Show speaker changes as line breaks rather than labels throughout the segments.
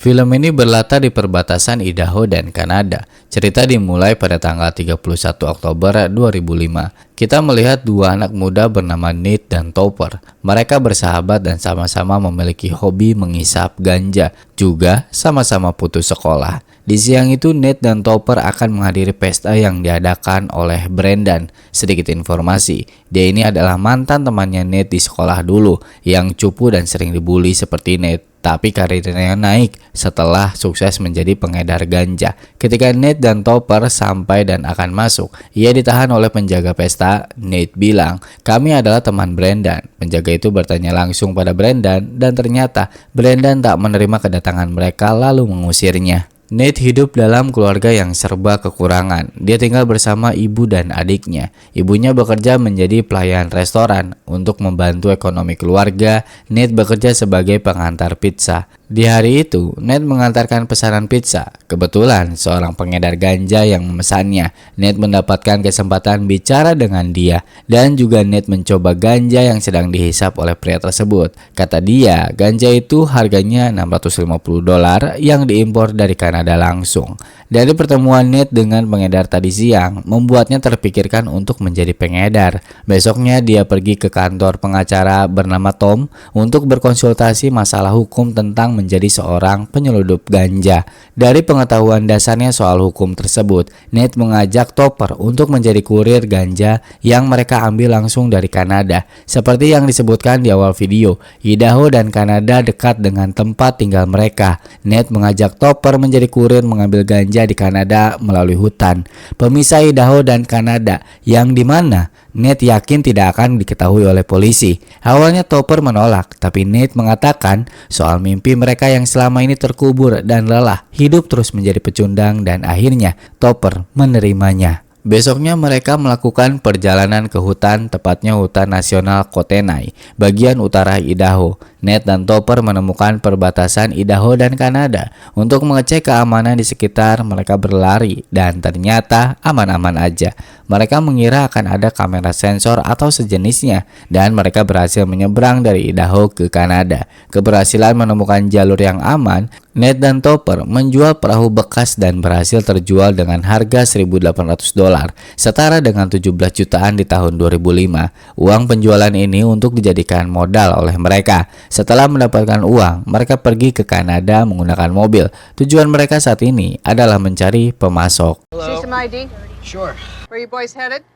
Film ini berlatar di perbatasan Idaho dan Kanada. Cerita dimulai pada tanggal 31 Oktober 2005. Kita melihat dua anak muda bernama Nate dan Topper. Mereka bersahabat dan sama-sama memiliki hobi menghisap ganja, juga sama-sama putus sekolah. Di siang itu Nate dan Topper akan menghadiri pesta yang diadakan oleh Brendan. Sedikit informasi, dia ini adalah mantan temannya Nate di sekolah dulu, yang cupu dan sering dibully seperti Nate. Tapi karirnya naik setelah sukses menjadi pengedar ganja. Ketika Nate dan Topper sampai dan akan masuk, ia ditahan oleh penjaga pesta. Nate bilang, "Kami adalah teman Brendan." Penjaga itu bertanya langsung pada Brendan dan ternyata Brendan tak menerima kedatangan mereka lalu mengusirnya. Nate hidup dalam keluarga yang serba kekurangan. Dia tinggal bersama ibu dan adiknya. Ibunya bekerja menjadi pelayan restoran. Untuk membantu ekonomi keluarga, Nate bekerja sebagai pengantar pizza. Di hari itu, Nate mengantarkan pesanan pizza. Kebetulan, seorang pengedar ganja yang memesannya. Nate mendapatkan kesempatan bicara dengan dia. Dan juga Nate mencoba ganja yang sedang dihisap oleh pria tersebut. Kata dia, ganja itu harganya $650 yang diimpor dari Kanada langsung. Dari pertemuan Nate dengan pengedar tadi siang, membuatnya terpikirkan untuk menjadi pengedar. Besoknya dia pergi ke kantor pengacara bernama Tom untuk berkonsultasi masalah hukum tentang menjadi seorang penyeludup ganja. Dari pengetahuan dasarnya soal hukum tersebut, Nate mengajak Topper untuk menjadi kurir ganja yang mereka ambil langsung dari Kanada. Seperti yang disebutkan di awal video, Idaho dan Kanada dekat dengan tempat tinggal mereka. Nate mengajak Topper menjadi kurir mengambil ganja di Kanada melalui hutan pemisah Idaho dan Kanada, yang dimana Nate yakin tidak akan diketahui oleh polisi. Awalnya Topper menolak, tapi Nate mengatakan soal mimpi mereka yang selama ini terkubur dan lelah hidup terus menjadi pecundang, dan akhirnya Topper menerimanya. Besoknya mereka melakukan perjalanan ke hutan, tepatnya hutan nasional Kootenai, bagian utara Idaho. Nate dan Topper menemukan perbatasan Idaho dan Kanada. Untuk mengecek keamanan di sekitar, mereka berlari dan ternyata aman-aman aja. Mereka mengira akan ada kamera sensor atau sejenisnya dan mereka berhasil menyeberang dari Idaho ke Kanada. Keberhasilan menemukan jalur yang aman, Nate dan Topper menjual perahu bekas dan berhasil terjual dengan harga $1.800, setara dengan 17 jutaan di tahun 2005. Uang penjualan ini untuk dijadikan modal oleh mereka. Setelah mendapatkan uang, mereka pergi ke Kanada menggunakan mobil. Tujuan mereka saat ini adalah mencari pemasok.
See some ID?
Sure.
Where you boys headed?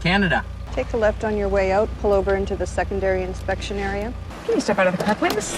Canada.
Take a left on your way out, pull over into the secondary inspection area.
Can you step out of the car, please?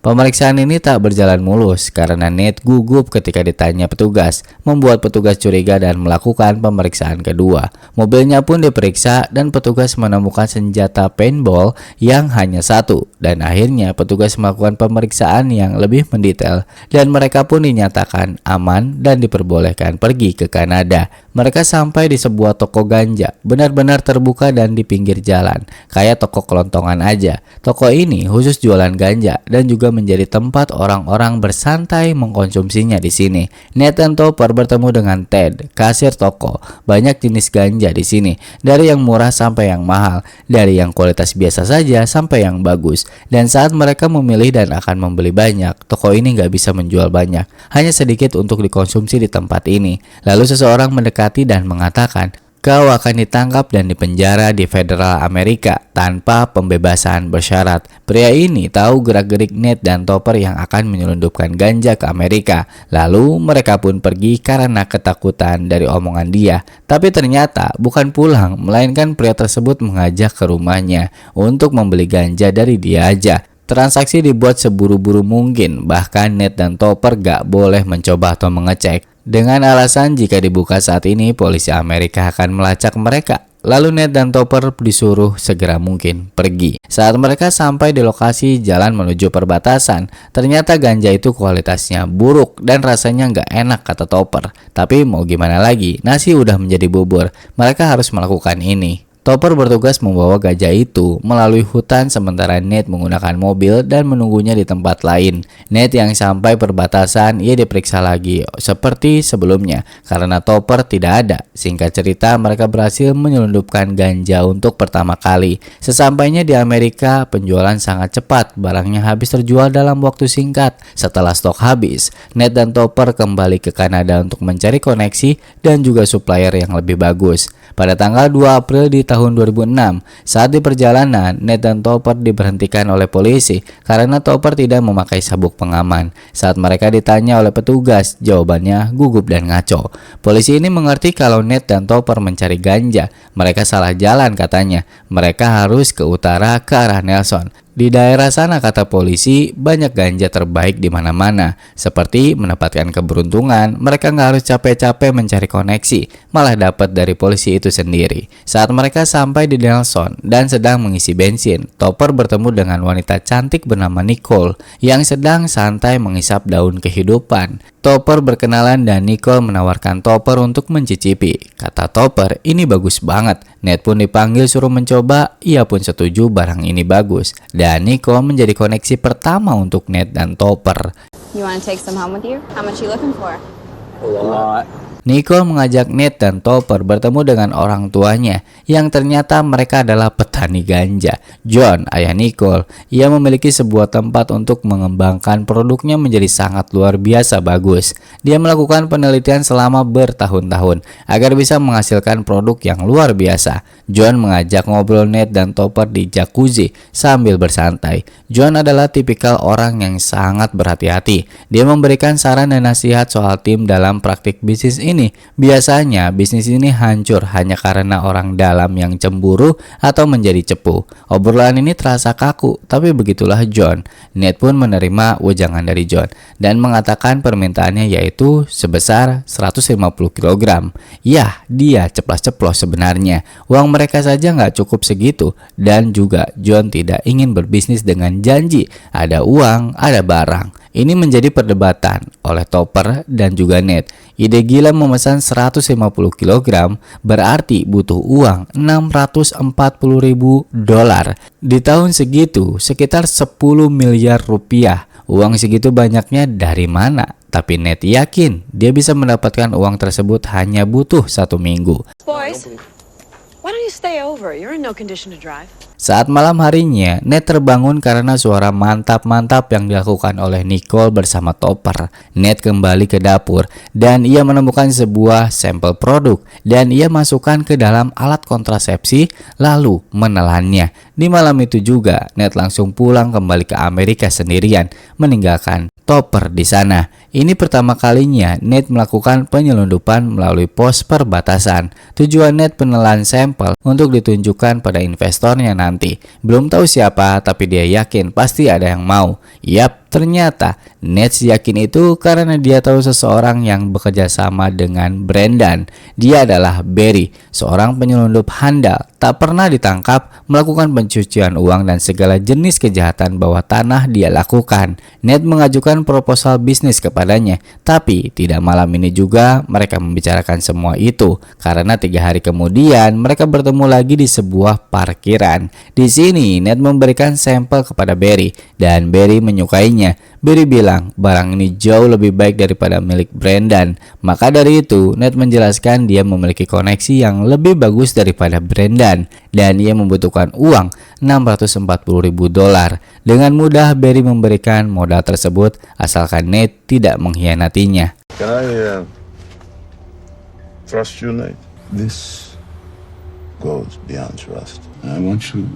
Pemeriksaan ini tak berjalan mulus karena Nate gugup ketika ditanya petugas, membuat petugas curiga dan melakukan pemeriksaan kedua. Mobilnya pun diperiksa dan petugas menemukan senjata paintball yang hanya satu, dan akhirnya petugas melakukan pemeriksaan yang lebih mendetail dan mereka pun dinyatakan aman dan diperbolehkan pergi ke Kanada. Mereka sampai di sebuah toko ganja, benar-benar terbuka dan di pinggir jalan, kayak toko kelontongan aja. Toko ini khusus jualan ganja dan juga menjadi tempat orang-orang bersantai mengkonsumsinya di sini. Nate dan Topper bertemu dengan Ted, kasir toko. Banyak jenis ganja di sini, dari yang murah sampai yang mahal, dari yang kualitas biasa saja sampai yang bagus. Dan saat mereka memilih dan akan membeli banyak, toko ini nggak bisa menjual banyak, hanya sedikit untuk dikonsumsi di tempat ini. Lalu seseorang mendekati dan mengatakan, "Kau akan ditangkap dan dipenjara di Federal Amerika tanpa pembebasan bersyarat." Pria ini tahu gerak-gerik Nate dan Topper yang akan menyelundupkan ganja ke Amerika. Lalu mereka pun pergi karena ketakutan dari omongan dia. Tapi ternyata bukan pulang, melainkan pria tersebut mengajak ke rumahnya untuk membeli ganja dari dia aja. Transaksi dibuat seburu-buru mungkin, bahkan Nate dan Topper gak boleh mencoba atau mengecek. Dengan alasan jika dibuka saat ini, polisi Amerika akan melacak mereka. Lalu Nate dan Topper disuruh segera mungkin pergi. Saat mereka sampai di lokasi jalan menuju perbatasan, ternyata ganja itu kualitasnya buruk dan rasanya nggak enak, kata Topper. Tapi mau gimana lagi, nasi udah menjadi bubur. Mereka harus melakukan ini. Topper bertugas membawa gajah itu melalui hutan sementara Nate menggunakan mobil dan menunggunya di tempat lain. Nate yang sampai perbatasan, ia diperiksa lagi seperti sebelumnya karena Topper tidak ada. Singkat cerita, mereka berhasil menyelundupkan ganja untuk pertama kali. Sesampainya di Amerika, penjualan sangat cepat. Barangnya habis terjual dalam waktu singkat. Setelah stok habis, Nate dan Topper kembali ke Kanada untuk mencari koneksi dan juga supplier yang lebih bagus. Pada tanggal 2 April di tahun 2006, saat di perjalanan, Nate dan Topper diberhentikan oleh polisi karena Topper tidak memakai sabuk pengaman. Saat mereka ditanya oleh petugas, jawabannya gugup dan ngaco. Polisi ini mengerti kalau Nate dan Topper mencari ganja. Mereka salah jalan katanya. Mereka harus ke utara ke arah Nelson. Di daerah sana, kata polisi, banyak ganja terbaik di mana-mana. Seperti mendapatkan keberuntungan, mereka nggak harus capek-capek mencari koneksi, malah dapat dari polisi itu sendiri. Saat mereka sampai di Nelson dan sedang mengisi bensin, Topper bertemu dengan wanita cantik bernama Nicole yang sedang santai menghisap daun kehidupan. Topper berkenalan dan Nicole menawarkan Topper untuk mencicipi. Kata Topper, ini bagus banget. Nate pun dipanggil suruh mencoba, ia pun setuju barang ini bagus. Dan Nicole menjadi koneksi pertama untuk Nate dan Topper.
You want to take some home with you? How much you looking for?
A lot.
Nicole mengajak Nate dan Topper bertemu dengan orang tuanya yang ternyata mereka adalah petani ganja. John, ayah Nicole, ia memiliki sebuah tempat untuk mengembangkan produknya menjadi sangat luar biasa bagus. Dia melakukan penelitian selama bertahun-tahun agar bisa menghasilkan produk yang luar biasa. John mengajak ngobrol Nate dan Topper di jacuzzi sambil bersantai. John adalah tipikal orang yang sangat berhati-hati. Dia memberikan saran dan nasihat soal tim dalam praktik bisnis ini. Biasanya bisnis ini hancur hanya karena orang dalam yang cemburu atau menjadi cepu. Obrolan ini terasa kaku, tapi begitulah John. Nate pun menerima wejangan dari John dan mengatakan permintaannya yaitu sebesar 150 kg. Ya, dia ceplas-ceplos sebenarnya. Uang mereka saja nggak cukup segitu, dan juga John tidak ingin berbisnis dengan janji ada uang, ada barang. Ini menjadi perdebatan oleh Topper dan juga Nate. Ide gila memesan 150 kg berarti butuh uang $640.000. Di tahun segitu sekitar 10 miliar rupiah. Uang segitu banyaknya dari mana? Tapi Nate yakin dia bisa mendapatkan uang tersebut hanya butuh 1 minggu.
Boys, why don't you stay over? You're in no condition to drive.
Saat malam harinya, Nate terbangun karena suara mantap-mantap yang dilakukan oleh Nicole bersama Topper. Nate kembali ke dapur dan ia menemukan sebuah sampel produk dan ia masukkan ke dalam alat kontrasepsi lalu menelannya. Di malam itu juga, Nate langsung pulang kembali ke Amerika sendirian, meninggalkan Topper di sana. Ini pertama kalinya Nate melakukan penyelundupan melalui pos perbatasan. Tujuan Nate penelan sampel untuk ditunjukkan pada investornya nanti. Belum tahu siapa, tapi dia yakin pasti ada yang mau. Yap, ternyata Nate yakin itu karena dia tahu seseorang yang bekerja sama dengan Brendan. Dia adalah Barry, seorang penyelundup handal, tak pernah ditangkap, melakukan pencucian uang dan segala jenis kejahatan bawah tanah dia lakukan. Nate mengajukan proposal bisnis kepadanya, tapi tidak malam ini juga mereka membicarakan semua itu, karena 3 hari kemudian mereka bertemu lagi di sebuah parkiran. Di sini Nate memberikan sampel kepada Barry dan Barry menyukainya. Barry bilang barang ini jauh lebih baik daripada milik Brendan. Maka dari itu Nate menjelaskan dia memiliki koneksi yang lebih bagus daripada Brendan dan ia membutuhkan uang $640.000. Dengan mudah Barry memberikan modal tersebut asalkan Nate tidak mengkhianatinya.
Can I trust you, Nate?
This goes beyond trust. I want you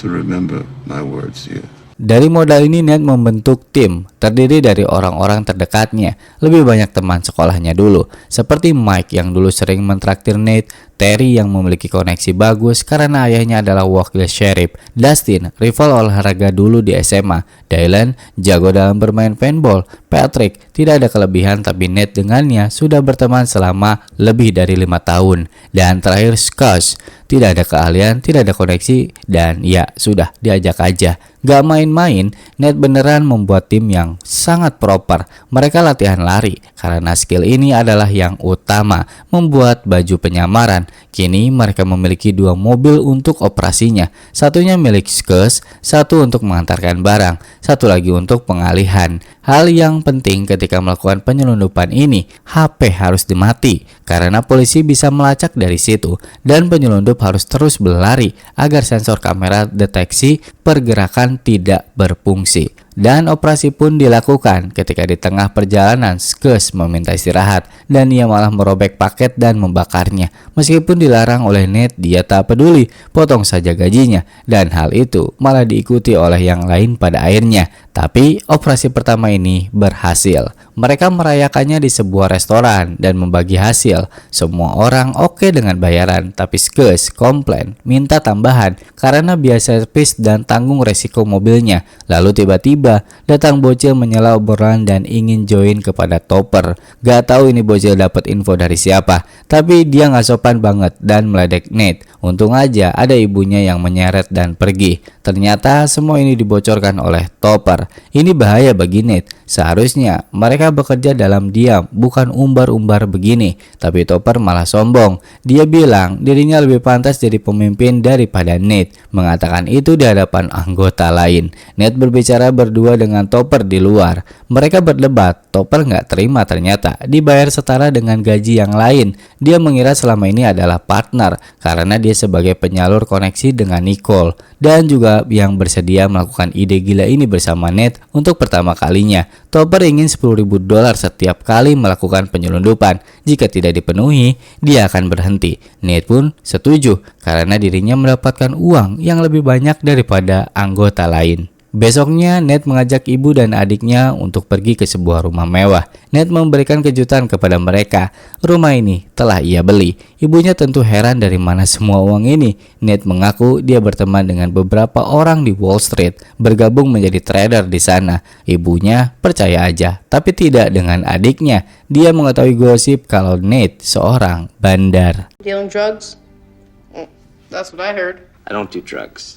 to remember my words here.
Dari modal ini Nate membentuk tim terdiri dari orang-orang terdekatnya, lebih banyak teman sekolahnya dulu, seperti Mike yang dulu sering mentraktir Nate, Terry yang memiliki koneksi bagus karena ayahnya adalah wakil sheriff, Dustin, rival olahraga dulu di SMA, Dylan, jago dalam bermain paintball, Patrick, tidak ada kelebihan tapi Nate dengannya sudah berteman selama lebih dari 5 tahun, dan terakhir Scott, tidak ada keahlian, tidak ada koneksi, dan ya sudah diajak aja. Gak main-main, Nate beneran membuat tim yang sangat proper. Mereka latihan lari karena skill ini adalah yang utama. Membuat baju penyamaran, Kini mereka memiliki 2 mobil untuk operasinya. Satunya milik Skes, satu untuk mengantarkan barang, satu lagi untuk pengalihan. Hal yang penting ketika melakukan penyelundupan ini, HP harus dimati karena polisi bisa melacak dari situ dan penyelundup harus terus berlari agar sensor kamera deteksi pergerakan tidak berfungsi. Dan operasi pun dilakukan. Ketika di tengah perjalanan, Skes meminta istirahat dan ia malah merobek paket dan membakarnya. Meskipun dilarang oleh Nate, dia tak peduli, potong saja gajinya, dan hal itu malah diikuti oleh yang lain pada akhirnya. Tapi operasi pertama ini berhasil. Mereka merayakannya di sebuah restoran dan membagi hasil. Semua orang oke dengan bayaran, tapi Skes komplain, minta tambahan karena biaya servis dan tanggung resiko mobilnya. Lalu tiba-tiba datang bocil menyela obrolan dan ingin join kepada Topper. Gak tahu ini bocil dapat info dari siapa, tapi dia gak sopan banget dan meledek Nate. Untung aja ada ibunya yang menyeret dan pergi. Ternyata semua ini dibocorkan oleh Topper. Ini bahaya bagi Nate. Seharusnya mereka bekerja dalam diam, bukan umbar-umbar begini. Tapi Topper malah sombong. Dia bilang dirinya lebih pantas jadi pemimpin daripada Nate. Mengatakan itu di hadapan anggota lain. Nate berbicara berdua dengan Topper di luar. Mereka berdebat. Topper nggak terima ternyata dibayar setara dengan gaji yang lain. Dia mengira selama ini adalah partner karena dia sebagai penyalur koneksi dengan Nicole dan juga yang bersedia melakukan ide gila ini bersama Nate untuk pertama kalinya. Topper ingin $10.000 setiap kali melakukan penyelundupan. Jika tidak dipenuhi, dia akan berhenti. Nate pun setuju karena dirinya mendapatkan uang yang lebih banyak daripada anggota lain. Besoknya, Nate mengajak ibu dan adiknya untuk pergi ke sebuah rumah mewah. Nate memberikan kejutan kepada mereka. Rumah ini telah ia beli. Ibunya tentu heran dari mana semua uang ini. Nate mengaku dia berteman dengan beberapa orang di Wall Street, bergabung menjadi trader di sana. Ibunya percaya aja, tapi tidak dengan adiknya. Dia mengetahui gosip kalau Nate seorang bandar.
Dealing drugs?
That's what I heard.
I don't do drugs.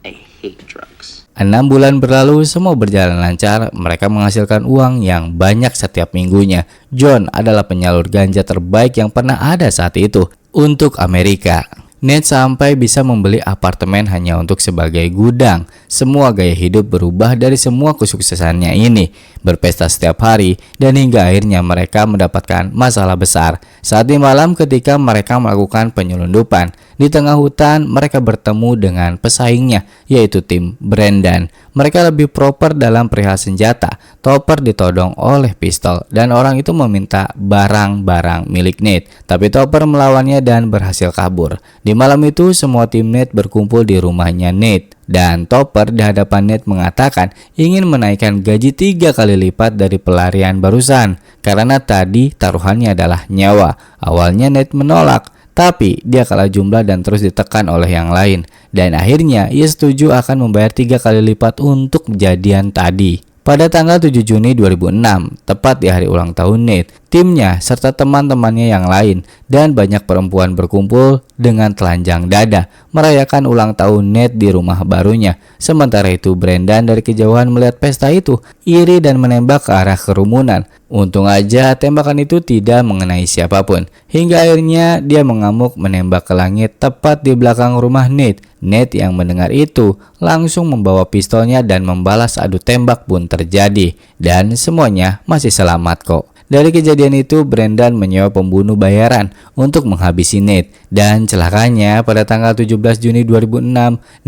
I hate drugs.
6 bulan berlalu, semua berjalan lancar. Mereka menghasilkan uang yang banyak setiap minggunya. John adalah penyalur ganja terbaik yang pernah ada saat itu untuk Amerika. Nate sampai bisa membeli apartemen hanya untuk sebagai gudang. Semua gaya hidup berubah dari semua kesuksesannya ini. Berpesta setiap hari dan hingga akhirnya mereka mendapatkan masalah besar. Saat di malam ketika mereka melakukan penyelundupan, di tengah hutan mereka bertemu dengan pesaingnya yaitu tim Brendan. Mereka lebih proper dalam perihal senjata. Topper ditodong oleh pistol dan orang itu meminta barang-barang milik Nate. Tapi Topper melawannya dan berhasil kabur. Di malam itu semua tim Nate berkumpul di rumahnya Nate. Dan Topper di hadapan Nate mengatakan ingin menaikkan gaji 3 kali lipat dari pelarian barusan. Karena tadi taruhannya adalah nyawa. Awalnya Nate menolak, tapi dia kalah jumlah dan terus ditekan oleh yang lain. Dan akhirnya ia setuju akan membayar 3 kali lipat untuk kejadian tadi. Pada tanggal 7 Juni 2006, tepat di hari ulang tahun Nate, timnya serta teman-temannya yang lain dan banyak perempuan berkumpul dengan telanjang dada merayakan ulang tahun Nate di rumah barunya. Sementara itu Brendan dari kejauhan melihat pesta itu, iri dan menembak ke arah kerumunan. Untung aja tembakan itu tidak mengenai siapapun. Hingga akhirnya dia mengamuk menembak ke langit tepat di belakang rumah Nate. Nate yang mendengar itu langsung membawa pistolnya dan membalas adu tembak pun terjadi. Dan semuanya masih selamat kok. Dari kejadian itu, Brendan menyewa pembunuh bayaran untuk menghabisi Nate. Dan celakanya pada tanggal 17 Juni 2006,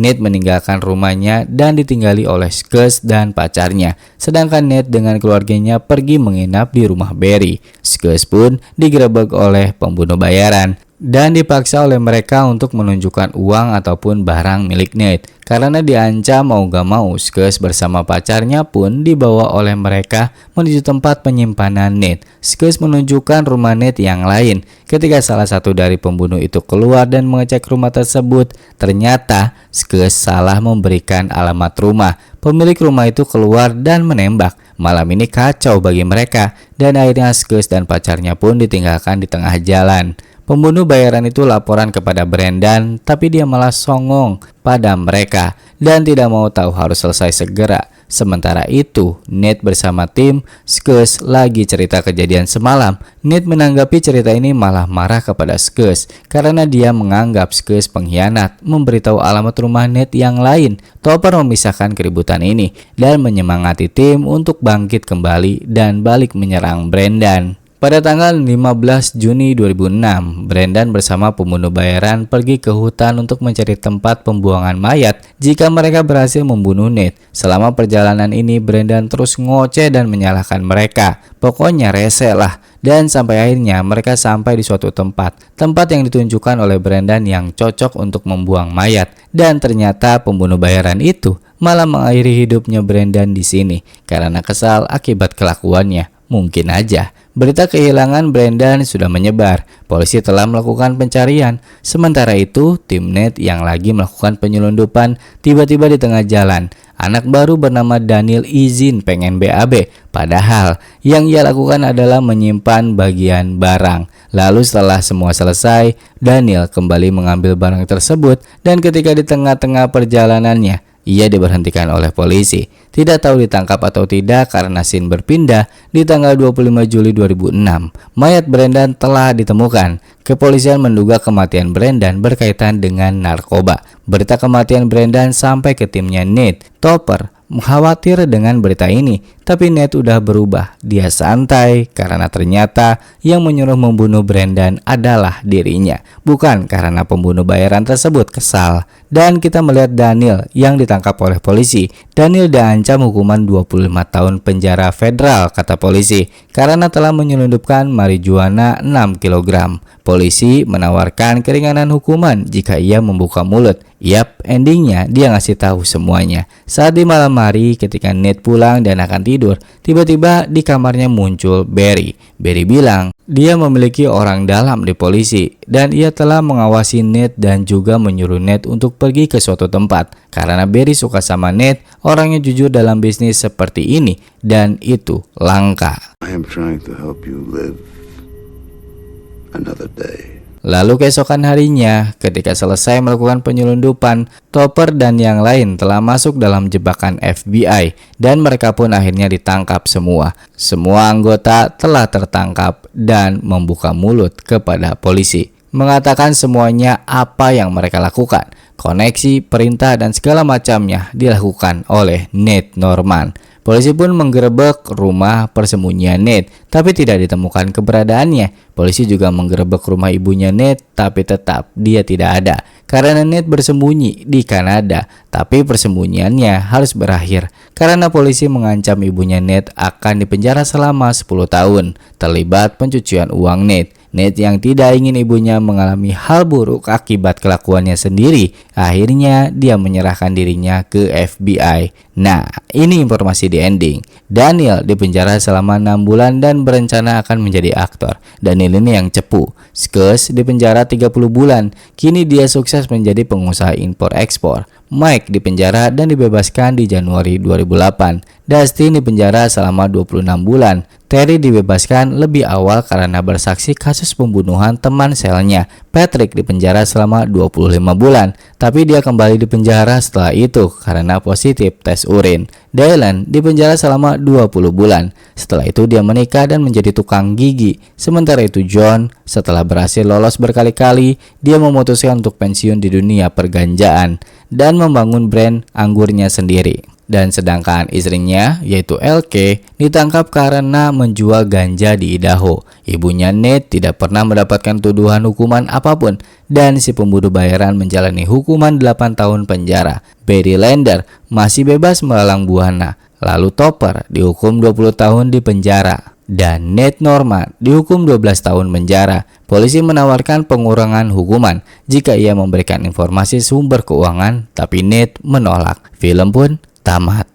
Nate meninggalkan rumahnya dan ditinggali oleh Skes dan pacarnya. Sedangkan Nate dengan keluarganya pergi menginap di rumah Barry. Skes pun digerebek oleh pembunuh bayaran dan dipaksa oleh mereka untuk menunjukkan uang ataupun barang milik Nate. Karena diancam mau gak mau, Skes bersama pacarnya pun dibawa oleh mereka menuju tempat penyimpanan Nate. Skes menunjukkan rumah Nate yang lain. Ketika salah satu dari pembunuh itu keluar dan mengecek rumah tersebut, ternyata Skes salah memberikan alamat rumah. Pemilik rumah itu keluar dan menembak. Malam ini kacau bagi mereka dan akhirnya Skes dan pacarnya pun ditinggalkan di tengah jalan. Pembunuh bayaran itu laporan kepada Brendan, tapi dia malah songong pada mereka dan tidak mau tahu harus selesai segera. Sementara itu, Nate bersama tim Skuzz lagi cerita kejadian semalam. Nate menanggapi cerita ini malah marah kepada Skuzz karena dia menganggap Skuzz pengkhianat, memberitahu alamat rumah Nate yang lain. Topper memisahkan keributan ini dan menyemangati tim untuk bangkit kembali dan balik menyerang Brendan. Pada tanggal 15 Juni 2006, Brendan bersama pembunuh bayaran pergi ke hutan untuk mencari tempat pembuangan mayat jika mereka berhasil membunuh Nate. Selama perjalanan ini, Brendan terus ngoceh dan menyalahkan mereka. Pokoknya rese lah. Dan sampai akhirnya mereka sampai di suatu tempat yang ditunjukkan oleh Brendan yang cocok untuk membuang mayat. Dan ternyata pembunuh bayaran itu malah mengakhiri hidupnya Brendan di sini karena kesal akibat kelakuannya. Mungkin aja. Berita kehilangan Brendan sudah menyebar. Polisi telah melakukan pencarian. Sementara itu, tim Nate yang lagi melakukan penyelundupan tiba-tiba di tengah jalan. Anak baru bernama Daniel izin pengen BAB. Padahal yang ia lakukan adalah menyimpan bagian barang. Lalu setelah semua selesai, Daniel kembali mengambil barang tersebut dan ketika di tengah-tengah perjalanannya, ia diberhentikan oleh polisi. Tidak tahu ditangkap atau tidak karena scene berpindah di tanggal 25 Juli 2006. Mayat Brendan telah ditemukan. Kepolisian menduga kematian Brendan berkaitan dengan narkoba. Berita kematian Brendan sampai ke timnya Nate. Topper khawatir dengan berita ini, tapi Nate udah berubah. Dia santai karena ternyata yang menyuruh membunuh Brendan adalah dirinya, bukan karena pembunuh bayaran tersebut kesal. Dan kita melihat Daniel yang ditangkap oleh polisi. Daniel diancam hukuman 25 tahun penjara federal, kata polisi, karena telah menyelundupkan marijuana 6 kg. Polisi menawarkan keringanan hukuman jika ia membuka mulut. Yap, endingnya dia ngasih tahu semuanya. Saat di malam hari ketika Nate pulang dan akan tidur, tiba-tiba di kamarnya muncul Barry. Barry bilang dia memiliki orang dalam di polisi dan ia telah mengawasi Nate dan juga menyuruh Nate untuk pergi ke suatu tempat. Karena Barry suka sama Nate, orangnya jujur dalam bisnis seperti ini dan itu langka.
I am trying to help you live another day.
Lalu keesokan harinya, ketika selesai melakukan penyelundupan, Topper dan yang lain telah masuk dalam jebakan FBI dan mereka pun akhirnya ditangkap semua. Semua anggota telah tertangkap dan membuka mulut kepada polisi, mengatakan semuanya apa yang mereka lakukan. Koneksi, perintah dan segala macamnya dilakukan oleh Nate Norman. Polisi pun menggerebek rumah persembunyian Nate, tapi tidak ditemukan keberadaannya. Polisi juga menggerebek rumah ibunya Nate, tapi tetap dia tidak ada. Karena Nate bersembunyi di Kanada, tapi persembunyiannya harus berakhir. Karena polisi mengancam ibunya Nate akan dipenjara selama 10 tahun, terlibat pencucian uang Nate. Nate yang tidak ingin ibunya mengalami hal buruk akibat kelakuannya sendiri, akhirnya dia menyerahkan dirinya ke FBI. Nah, ini informasi di ending. Daniel dipenjara selama 6 bulan dan berencana akan menjadi aktor. Daniel ini yang cepu. Skuzz dipenjara 30 bulan. Kini dia sukses menjadi pengusaha impor-ekspor. Mike dipenjara dan dibebaskan di Januari 2008. Dustin dipenjara selama 26 bulan. Terry dibebaskan lebih awal karena bersaksi kasus pembunuhan teman selnya. Patrick dipenjara selama 25 bulan, tapi dia kembali dipenjara setelah itu karena positif tes urin. Dylan dipenjara selama 20 bulan. Setelah itu dia menikah dan menjadi tukang gigi. Sementara itu John, setelah berhasil lolos berkali-kali, dia memutuskan untuk pensiun di dunia perganjaan dan membangun brand anggurnya sendiri. Dan sedangkan istrinya, yaitu LK, ditangkap karena menjual ganja di Idaho. Ibunya Nate tidak pernah mendapatkan tuduhan hukuman apapun dan si pembunuh bayaran menjalani hukuman 8 tahun penjara. Barry Lander masih bebas melalang buana. Lalu Topper dihukum 20 tahun di penjara. Dan Nate Norman dihukum 12 tahun penjara. Polisi menawarkan pengurangan hukuman jika ia memberikan informasi sumber keuangan, tapi Nate menolak. Film pun tamat.